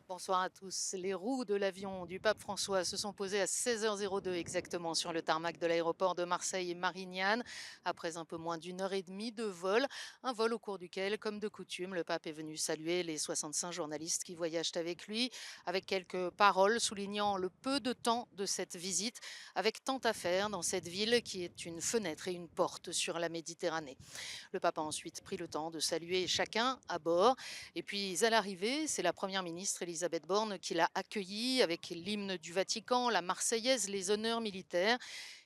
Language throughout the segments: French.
Bonsoir à tous. Les roues de l'avion du pape François se sont posées à 16h02 exactement sur le tarmac de l'aéroport de Marseille-Marignane, après un peu moins d'une heure et demie de vol. Un vol au cours duquel, comme de coutume, le pape est venu saluer les 65 journalistes qui voyagent avec lui, avec quelques paroles soulignant le peu de temps de cette visite, avec tant à faire dans cette ville qui est une fenêtre et une porte sur la Méditerranée. Le pape a ensuite pris le temps de saluer chacun à bord. Et puis à l'arrivée, c'est la première ministre Elisabeth Borne qui l'a accueilli avec l'hymne du Vatican, la Marseillaise, les honneurs militaires.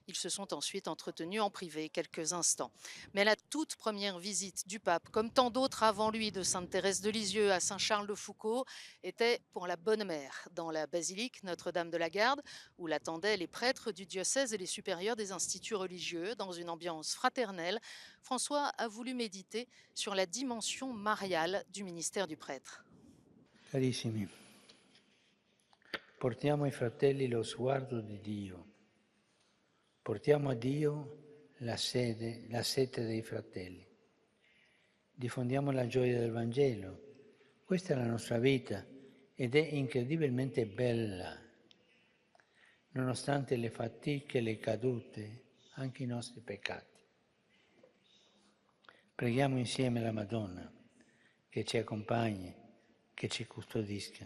Ils se sont ensuite entretenus en privé quelques instants. Mais la toute première visite du pape, comme tant d'autres avant lui, de Sainte-Thérèse de Lisieux à Saint-Charles-de-Foucauld, était pour la bonne mère, dans la basilique Notre-Dame de la Garde, où l'attendaient les prêtres du diocèse et les supérieurs des instituts religieux, dans une ambiance fraternelle. François a voulu méditer sur la dimension mariale du ministère du prêtre. Carissimi, portiamo ai fratelli lo sguardo di Dio, portiamo a Dio la sete dei fratelli, diffondiamo la gioia del Vangelo. Questa è la nostra vita ed è incredibilmente bella, nonostante le fatiche, le cadute, anche i nostri peccati. Preghiamo insieme la Madonna che ci accompagni, che ci custodisca.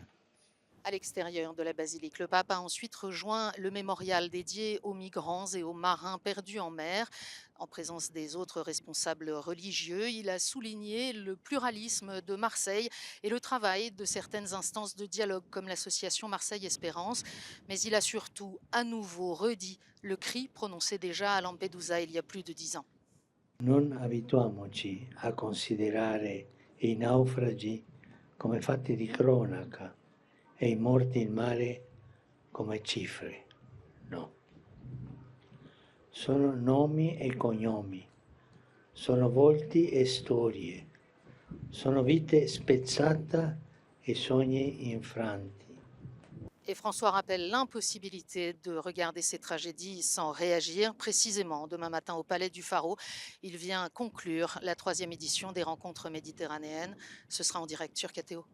À l'extérieur de la basilique, le pape a ensuite rejoint le mémorial dédié aux migrants et aux marins perdus en mer. En présence des autres responsables religieux, il a souligné le pluralisme de Marseille et le travail de certaines instances de dialogue comme l'association Marseille Espérance. Mais il a surtout à nouveau redit le cri prononcé déjà à Lampedusa il y a plus de 10 ans. Non abituiamoci a considerare i naufragi come fatti di cronaca e i morti in mare come cifre. No. Sono nomi e cognomi, sono volti e storie, sono vite spezzate e sogni infranti. Et François rappelle l'impossibilité de regarder ces tragédies sans réagir. Précisément, demain matin au Palais du Pharo, il vient conclure la troisième édition des rencontres méditerranéennes. Ce sera en direct sur KTO.